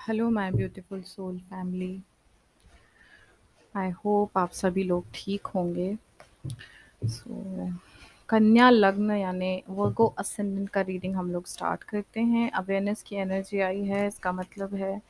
Hello my beautiful soul family. I hope आप सभी लोग ठीक होंगे। सो कन्या लग्न यानी वर्गो असेंडेंट का रीडिंग हम लोग स्टार्ट करते हैं। अवेयरनेस की एनर्जी आई है, इसका मतलब है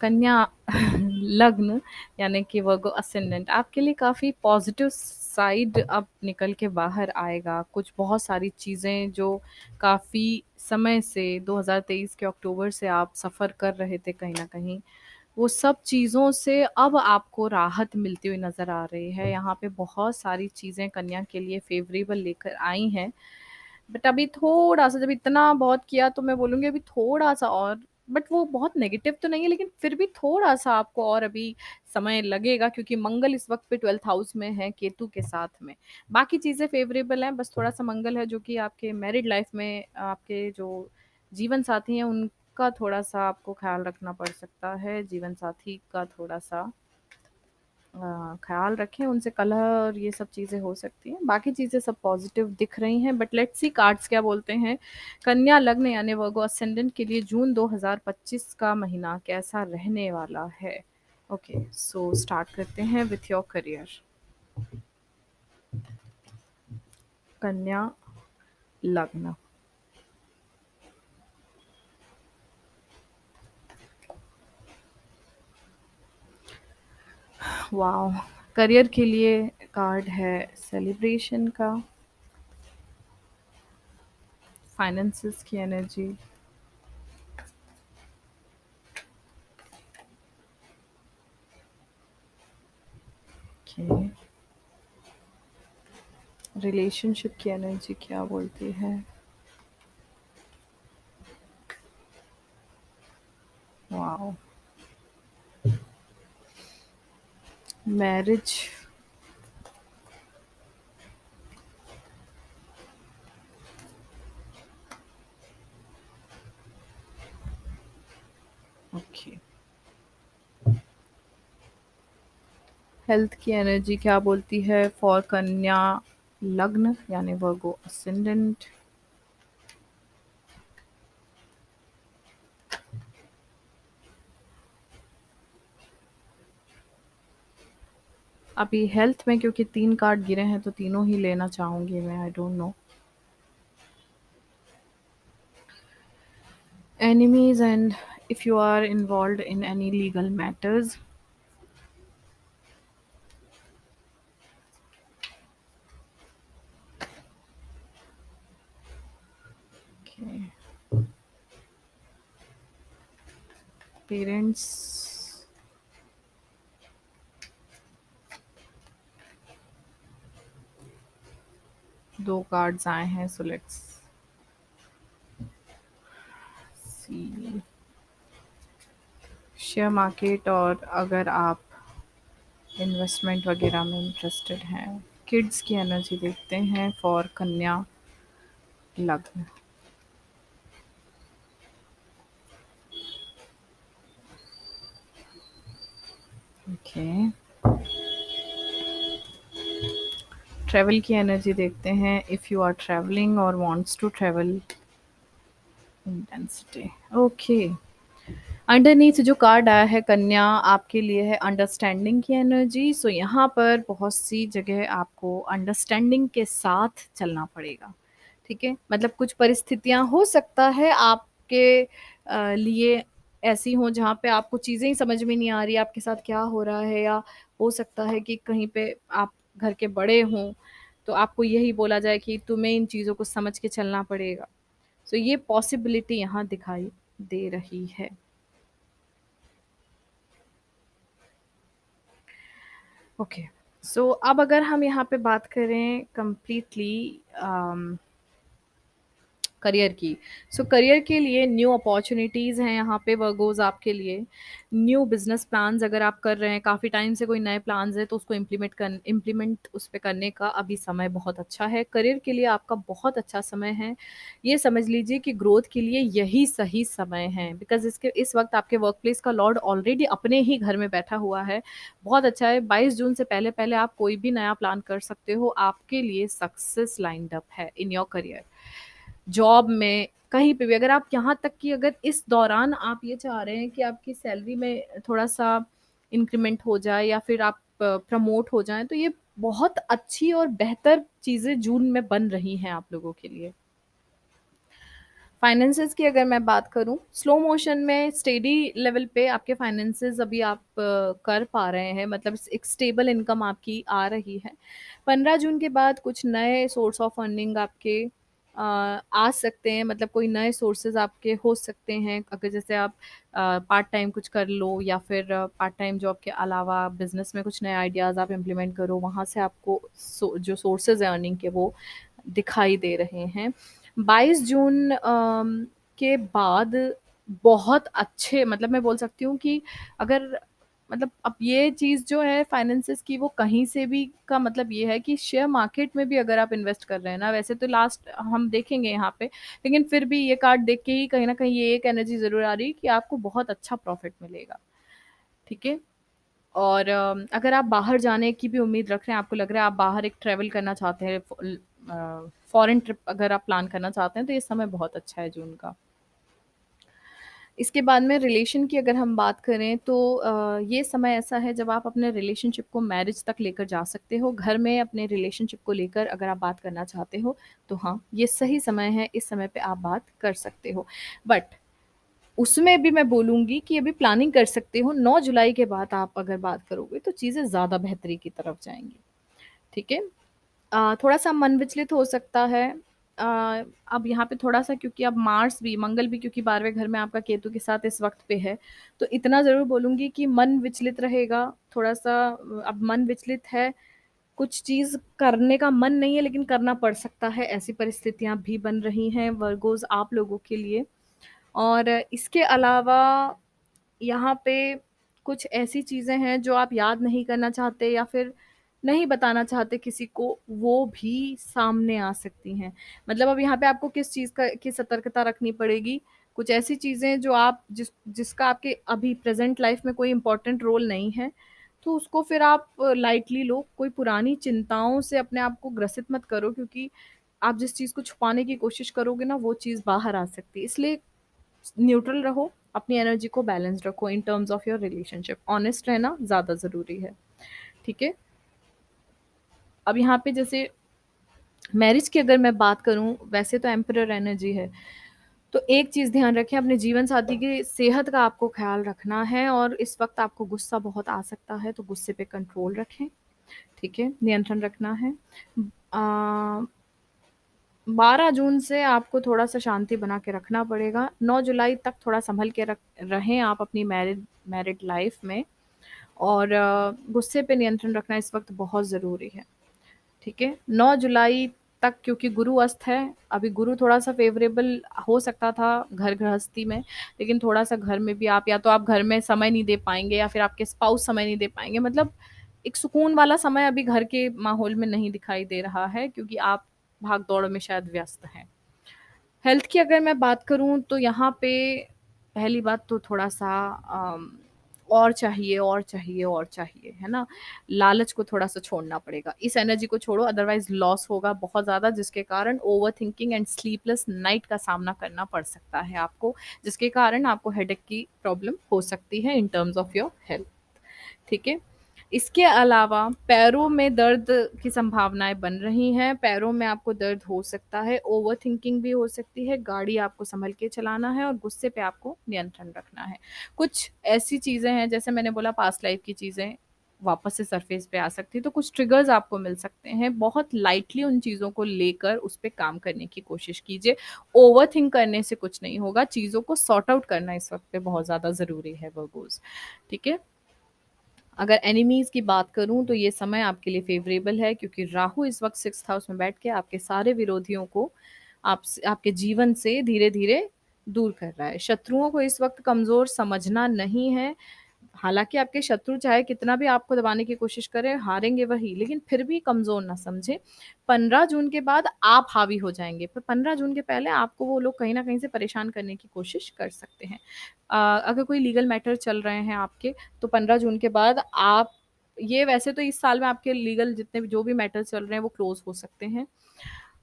कन्या लग्न यानी कि वर्गो असेंडेंट आपके लिए काफ़ी पॉजिटिव साइड अब निकल के बाहर आएगा। कुछ बहुत सारी चीज़ें जो काफ़ी समय से 2023 के अक्टूबर से आप सफ़र कर रहे थे कहीं ना कहीं, वो सब चीज़ों से अब आपको राहत मिलती हुई नज़र आ रही है। यहाँ पे बहुत सारी चीज़ें कन्या के लिए फेवरेबल लेकर आई हैं। बट अभी थोड़ा-सा, जब इतना बहुत किया तो मैं बोलूँगी अभी थोड़ा-सा और, बट वो बहुत नेगेटिव तो नहीं है, लेकिन फिर भी थोड़ा-सा आपको और अभी समय लगेगा, क्योंकि मंगल इस वक़्त पे 12th हाउस में है केतु के साथ में। बाकी चीज़ें फ़ेवरेबल हैं, बस थोड़ा-सा मंगल है जो कि आपके मैरिड लाइफ़ में आपके जो जीवन साथी हैं उनका थोड़ा-सा आपको ख़्याल रखना पड़ सकता है। जीवन साथी का थोड़ा-सा ख़्याल रखें, उनसे कलह और ये सब चीज़ें हो सकती हैं। बाकी चीज़ें सब पॉज़िटिव दिख रही हैं, बट लेट्स सी कार्ड्स क्या बोलते हैं। कन्या लग्न यानी वर्गो असेंडेंट के लिए जून 2025 का महीना कैसा रहने वाला है? ओके, सो स्टार्ट करते हैं विथ योर करियर। कन्या लग्न। वाओ! करियर के लिए कार्ड है सेलिब्रेशन का, फाइनेंसेस की एनर्जी, ओके, रिलेशनशिप की एनर्जी क्या बोलती है? वाओ! Marriage, okay. हेल्थ की एनर्जी क्या बोलती है फॉर कन्या लग्न यानी वर्गो असेंडेंट? अभी हेल्थ में क्योंकि 3 कार्ड गिरे हैं तो तीनों ही लेना चाहूँगी मैं, I don't know. Enemies and if you are involved in any legal matters. Okay, parents, 2 cards आए हैं, so let's see. Share market, और अगर आप इन्वेस्टमेंट वगैरह में इंटरेस्टेड हैं। किड्स की एनर्जी देखते हैं फॉर कन्या लग्न। ओके, ट्रैवल की एनर्जी देखते हैं इफ़ यू आर ट्रैवलिंग और wants to travel, intensity. Okay, underneath जो कार्ड आया है कन्या आपके लिए है अंडरस्टैंडिंग की एनर्जी। सो यहाँ पर बहुत सी जगह आपको अंडरस्टैंडिंग के साथ चलना पड़ेगा। ठीक है, मतलब कुछ परिस्थितियाँ हो सकता है आपके लिए ऐसी हों जहाँ पे आपको चीज़ें ही समझ में नहीं आ रही आपके साथ क्या हो रहा है, या हो सकता है कि कहीं पे आप घर के बड़े हों तो आपको यही बोला जाए कि तुम्हें इन चीज़ों को समझ के चलना पड़ेगा। सो ये पॉसिबिलिटी यहाँ दिखाई दे रही है। ओके, सो अब अगर हम यहाँ पे बात करें कंप्लीटली करियर की। सो करियर के लिए न्यू अपॉर्चुनिटीज़ हैं यहाँ पे वर्गोज़ आपके लिए। न्यू बिज़नेस प्लान्स अगर आप कर रहे हैं, काफ़ी टाइम से कोई नए प्लान्स हैं तो उसको इम्प्लीमेंट उस पे करने का अभी समय बहुत अच्छा है। करियर के लिए आपका बहुत अच्छा समय है। ये समझ लीजिए कि ग्रोथ के लिए यही सही समय है, बिकॉज़ इसके इस वक़्त आपके वर्क प्लेस का लॉर्ड ऑलरेडी अपने ही घर में बैठा हुआ है। बहुत अच्छा है, 22 जून से पहले-पहले आप कोई भी नया प्लान कर सकते हो। आपके लिए सक्सेस लाइन्ड अप है इन योर करियर। जॉब में, कहीं पे भी अगर आप यहाँ तक कि अगर इस दौरान आप ये चाह रहे हैं कि आपकी सैलरी में थोड़ा-सा इंक्रीमेंट हो जाए या फिर आप प्रमोट हो जाएँ, तो ये बहुत अच्छी और बेहतर चीज़ें जून में बन रही हैं आप लोगों के लिए। फाइनेंसेस की अगर मैं बात करूँ, स्लो मोशन में स्टेडी लेवल पे आपके फाइनेंसेस अभी आप कर पा रहे हैं, मतलब एक स्टेबल इनकम आपकी आ रही है। 15 जून के बाद कुछ नए सोर्स ऑफ अर्निंग आपके आ सकते हैं, मतलब कोई नए सोर्सेज़ आपके हो सकते हैं, अगर जैसे आप पार्ट टाइम कुछ कर लो या फिर पार्ट टाइम जॉब के अलावा बिज़नेस में कुछ नए आइडियाज़ आप इम्प्लीमेंट करो, वहाँ से आपको जो सोर्सेज़ हैं अर्निंग के वो दिखाई दे रहे हैं। 22 जून के बाद बहुत अच्छे, मतलब मैं बोल सकती हूँ कि अगर, मतलब अब ये चीज़ जो है फाइनेंसेस की वो कहीं से भी का मतलब ये है कि शेयर मार्केट में भी अगर आप इन्वेस्ट कर रहे हैं ना, वैसे तो लास्ट हम देखेंगे यहाँ पे, लेकिन फिर भी ये कार्ड देख के ही कहीं न कहीं ये एक एनर्जी ज़रूर आ रही है कि आपको बहुत अच्छा प्रॉफ़िट मिलेगा, ठीक है? और अगर आप बाहर जाने की भी उम्मीद रख रहे हैं, आपको लग रहा है आप बाहर एक ट्रैवल करना चाहते हैं, फॉरेन ट्रिप अगर आप प्लान करना चाहते हैं, तो ये समय बहुत अच्छा है जून का। इसके बाद में रिलेशन की अगर हम बात करें तो ये समय ऐसा है जब आप अपने रिलेशनशिप को मैरिज तक लेकर जा सकते हो। घर में अपने रिलेशनशिप को लेकर अगर आप बात करना चाहते हो, तो हाँ, ये सही समय है, इस समय पे आप बात कर सकते हो। बट उसमें भी मैं बोलूँगी कि अभी प्लानिंग कर सकते हो, 9 जुलाई के बाद आप अगर बात करोगे तो चीज़ें ज़्यादा बेहतरी की तरफ जाएँगी, ठीक है? थोड़ा-सा मन विचलित हो सकता है। अ, अब यहाँ पे थोड़ा-सा, क्योंकि अब मार्स भी, मंगल भी क्योंकि 12वें घर में आपका केतु के साथ इस वक़्त पे है, तो इतना ज़रूर बोलूँगी कि मन विचलित रहेगा, थोड़ा-सा अब मन विचलित है, कुछ चीज़ करने का मन नहीं है लेकिन करना पड़ सकता है, ऐसी परिस्थितियाँ भी बन रही हैं वर्गोज़ आप लोगों के लिए। और इसके अलावा यहाँ पे कुछ ऐसी चीज़ें हैं जो आप याद नहीं करना चाहते या फिर नहीं बताना चाहते किसी को, वो भी सामने आ सकती हैं। मतलब अब यहाँ पे आपको किस चीज़ का की सतर्कता रखनी पड़ेगी, कुछ ऐसी चीज़ें जो आप जिसका आपके अभी प्रेज़ेंट लाइफ़ में कोई इम्पोर्टेंट रोल नहीं है, तो उसको फिर आप लाइटली लो। कोई पुरानी चिंताओं से अपने आप को ग्रसित मत करो, क्योंकि आप जिस चीज़ को छुपाने की कोशिश करोगे ना, वो चीज़ बाहर आ सकती है। इसलिए न्यूट्रल रहो, अपनी एनर्जी को बैलेंस रखो in terms of your relationship. Honest रहना ज़्यादा ज़रूरी है, ठीक है? अब यहाँ पे जैसे मैरिज की अगर मैं बात करूँ, वैसे तो एम्परर एनर्जी है। तो एक चीज़ ध्यान रखें, अपने जीवन साथी की सेहत का आपको ख़्याल रखना है और इस वक़्त आपको गुस्सा बहुत आ सकता है, तो गुस्से पे कंट्रोल रखें, ठीक है? नियंत्रण रखना है। 12 जून से आपको थोड़ा-सा शांति बना के रखना पड़ेगा। 9 जुलाई तक थोड़ा सँभल के रहें आप अपनी मैरिड मैरिड लाइफ़ में, और गुस्से पे नियंत्रण रखना इस वक़्त बहुत ज़रूरी है, ठीक है? 9 जुलाई तक क्योंकि गुरु अस्त है, अभी गुरु थोड़ा-सा फ़ेवरेबल हो सकता था घर गृहस्थी में, लेकिन थोड़ा-सा घर में भी आप या तो आप घर में समय नहीं दे पाएँगे या फिर आपके स्पाउस समय नहीं दे पाएँगे। मतलब एक सुकून वाला समय अभी घर के माहौल में नहीं दिखाई दे रहा है, क्योंकि आप भाग-दौड़ में शायद व्यस्त हैं। हेल्थ की अगर मैं बात करूँ तो यहाँ पे पहली बात तो थोड़ा-सा और चाहिए, और चाहिए, और चाहिए, है ना? लालच को थोड़ा-सा छोड़ना पड़ेगा। इस एनर्जी को छोड़ो, अदरवाइज़ लॉस होगा बहुत ज़्यादा, जिसके कारण ओवरथिंकिंग एंड स्लीपलेस नाइट का सामना करना पड़ सकता है आपको, जिसके कारण आपको हेडेक की प्रॉब्लम हो सकती है in terms of your health, ठीक है? इसके अलावा पैरों में दर्द की संभावनाएँ बन रही हैं, पैरों में आपको दर्द हो सकता है, ओवरथिंकिंग भी हो सकती है, गाड़ी आपको सँभल के चलाना है और गुस्से पे आपको नियंत्रण रखना है। कुछ ऐसी चीज़ें हैं, जैसे मैंने बोला पास्ट लाइफ़ की चीज़ें वापस से सरफ़ेस पे आ सकती हैं, तो कुछ ट्रिगर्स आपको मिल सकते हैं, बहुत लाइटली उन चीज़ों को लेकर उस पे काम करने की कोशिश कीजिए। ओवरथिंक करने से कुछ नहीं होगा, चीज़ों को सॉर्ट आउट करना इस वक़्त पे बहुत ज़्यादा ज़रूरी है वर्गोज़, ठीक है? अगर एनिमीज़ की बात करूँ तो ये समय आपके लिए फ़ेवरेबल है, क्योंकि राहु इस वक़्त 6th हाउस में बैठ के आपके सारे विरोधियों को आपके जीवन से धीरे-धीरे दूर कर रहा है। शत्रुओं को इस वक़्त कमज़ोर समझना नहीं है, हालाँकि आपके शत्रु चाहे कितना भी आपको दबाने की कोशिश करें, हारेंगे वही, लेकिन फिर भी कमज़ोर ना समझें। 15 जून के बाद आप हावी हो जाएँगे, पर 15 जून के पहले आपको वो लोग कहीं न कहीं से परेशान करने की कोशिश कर सकते हैं। अगर कोई लीगल मैटर चल रहे हैं आपके, तो 15 जून के बाद आप ये, वैसे तो इस साल में आपके लीगल जितने भी जो भी मैटर चल रहे हैं वो क्लोज़ हो सकते हैं।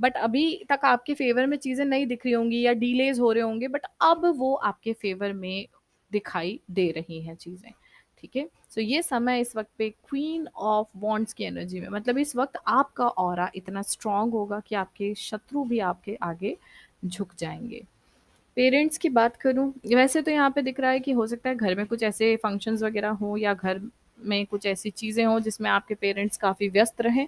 बट अभी तक आपके फ़ेवर में चीज़ें नहीं दिख रही होंगी या डिलेज़ हो रहे होंगे, बट अब वो आपके फ़ेवर में दिखाई दे रही हैं चीज़ें, ठीक है? सो ये समय इस वक़्त पे क्वीन ऑफ वांड्स की एनर्जी में, मतलब इस वक़्त आपका ऑरा इतना स्ट्रॉन्ग होगा कि आपके शत्रु भी आपके आगे झुक जाएँगे। पेरेंट्स की बात करूँ, वैसे तो यहाँ पे दिख रहा है कि हो सकता है घर में कुछ ऐसे फंक्शंस वगैरह हों या घर में कुछ ऐसी चीज़ें हों जिसमें आपके पेरेंट्स काफ़ी व्यस्त रहें,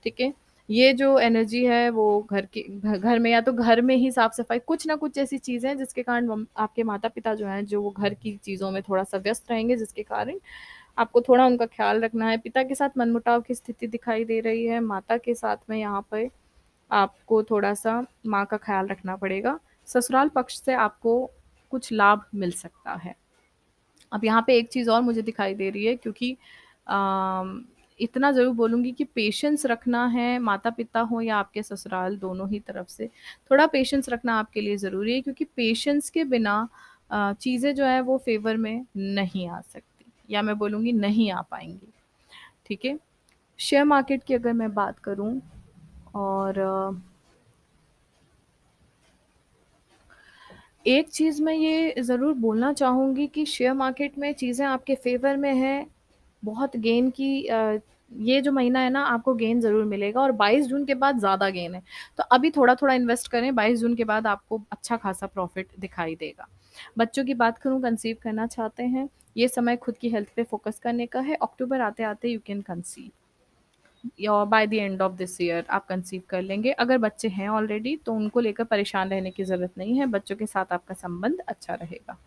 ठीक है? ये जो एनर्जी है वो घर में या तो घर में ही साफ-सफाई, कुछ ना कुछ ऐसी चीज़ें हैं जिसके कारण मम आपके माता-पिता जो हैं, जो वो घर की चीज़ों में थोड़ा-सा व्यस्त रहेंगे, जिसके कारण आपको थोड़ा उनका ख़्याल रखना है। पिता के साथ मनमुटाव की स्थिति दिखाई दे रही है, माता के साथ में यहाँ पे आपको थोड़ा-सा माँ का ख़्याल रखना पड़ेगा। ससुराल पक्ष से आपको कुछ लाभ मिल सकता है। अब यहाँ पे एक चीज़ और मुझे दिखाई दे रही है, क्योंकि अम, इतना ज़रूर बोलूँगी कि पेशेंस रखना है, माता-पिता हों या आपके ससुराल, दोनों ही तरफ से। थोड़ा पेशेंस रखना आपके लिए ज़रूरी है, क्योंकि पेशेंस के बिना चीज़ें जो हैं वो फ़ेवर में नहीं आ सकती, या मैं बोलूँगी नहीं आ पाएँगी, ठीक है? शेयर मार्केट की अगर मैं बात करूँ, और एक चीज़ मैं ये ज़रूर बोलना चाहूँगी कि शेयर मार्केट में चीज़ें आपके फ़ेवर में हैं, बहुत गेन की ये जो महीना है ना, आपको गेन ज़रूर मिलेगा, और 22 जून के बाद ज़्यादा गेन है। तो अभी थोड़ा-थोड़ा इन्वेस्ट करें, 22 जून के बाद आपको अच्छा खासा प्रॉफ़िट दिखाई देगा। बच्चों की बात करूँ, कंसीव करना चाहते हैं, ये समय खुद की हेल्थ पे फ़ोकस करने का है। अक्टूबर आते-आते यू कैन कंसीव, या by the end of this year आप कंसीव कर लेंगे। अगर बच्चे हैं ऑलरेडी तो उनको लेकर परेशान रहने की ज़रूरत नहीं है, बच्चों के साथ आपका संबंध अच्छा रहेगा।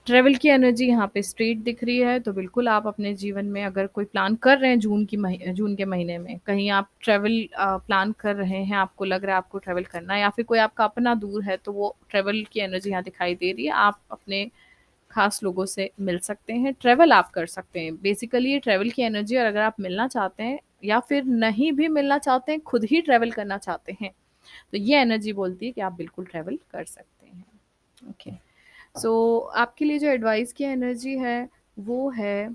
ट्रैवल की एनर्जी यहाँ पे स्ट्रेट दिख रही है, तो बिल्कुल आप अपने जीवन में अगर कोई प्लान कर रहे हैं जून के महीने में, कहीं आप ट्रैवल प्लान कर रहे हैं, आपको लग रहा है आपको ट्रैवल करना है, या फिर कोई आपका अपना दूर है, तो वो ट्रैवल की एनर्जी यहाँ दिखाई दे रही है। आप अपने खास लोगों से मिल सकते हैं, ट्रैवल आप कर सकते हैं। बेसिकली ये ट्रैवल की एनर्जी, और अगर आप मिलना चाहते हैं या फिर नहीं भी मिलना चाहते हैं, खुद ही ट्रैवल करना चाहते हैं, तो ये एनर्जी बोलती है कि आप बिल्कुल ट्रैवल कर सकते हैं। ओके। सो आपके लिए जो एडवाइस की एनर्जी है वो है,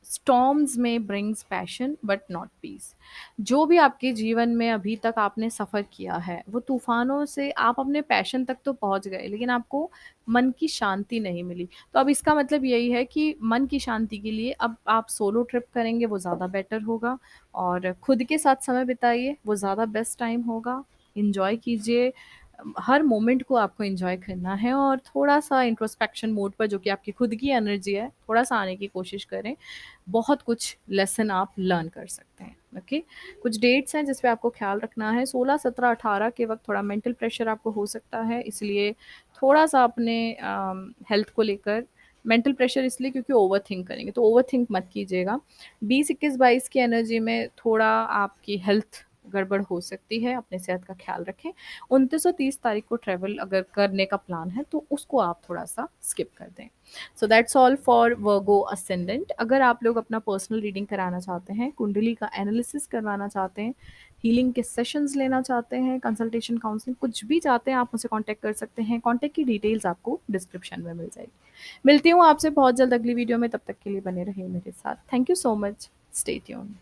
स्टॉर्म्स में brings passion but not peace. जो भी आपके जीवन में अभी तक आपने सफ़र किया है, वो तूफ़ानों से आप अपने पैशन तक तो पहुँच गए, लेकिन आपको मन की शांति नहीं मिली। तो अब इसका मतलब यही है कि मन की शांति के लिए अब आप सोलो ट्रिप करेंगे, वो ज़्यादा बेटर होगा, और खुद के साथ समय बिताइए, वो ज़्यादा बेस्ट टाइम होगा। एन्जॉय कीजिए, हर मोमेंट को आपको एन्जॉय करना है, और थोड़ा-सा इंट्रोस्पेक्शन मोड पर, जो कि आपकी खुद की एनर्जी है, थोड़ा-सा आने की कोशिश करें। बहुत कुछ लेसन आप लर्न कर सकते हैं, ओके? कुछ डेट्स हैं जिस पे आपको ख़्याल रखना है, 16, 17, 18 के वक़्त थोड़ा मेंटल प्रेशर आपको हो सकता है, इसलिए थोड़ा-सा अपने हेल्थ को लेकर मेंटल प्रेशर, इसलिए क्योंकि ओवरथिंक करेंगे, तो ओवरथिंक मत कीजिएगा। 20, 21, 22 की एनर्जी में थोड़ा आपकी हेल्थ गड़बड़ हो सकती है, अपने सेहत का ख़्याल रखें। 29 और 30 तारीख को ट्रैवल अगर करने का प्लान है, तो उसको आप थोड़ा-सा स्किप कर दें। So that's all for Virgo ascendant. अगर आप लोग अपना पर्सनल रीडिंग कराना चाहते हैं, कुंडली का एनालिसिस करवाना चाहते हैं, हीलिंग के सेशंस लेना चाहते हैं, कंसल्टेशन, काउंसलिंग कुछ भी चाहते हैं, आप मुझसे कॉन्टैक्ट कर सकते हैं। कॉन्टैक्ट की डिटेल्स आपको डिस्क्रिप्शन में मिल जाएगी। मिलती हूँ आपसे बहुत जल्द अगली वीडियो में, तब तक के लिए बने रहिए मेरे साथ। Thank you so much. Stay tuned.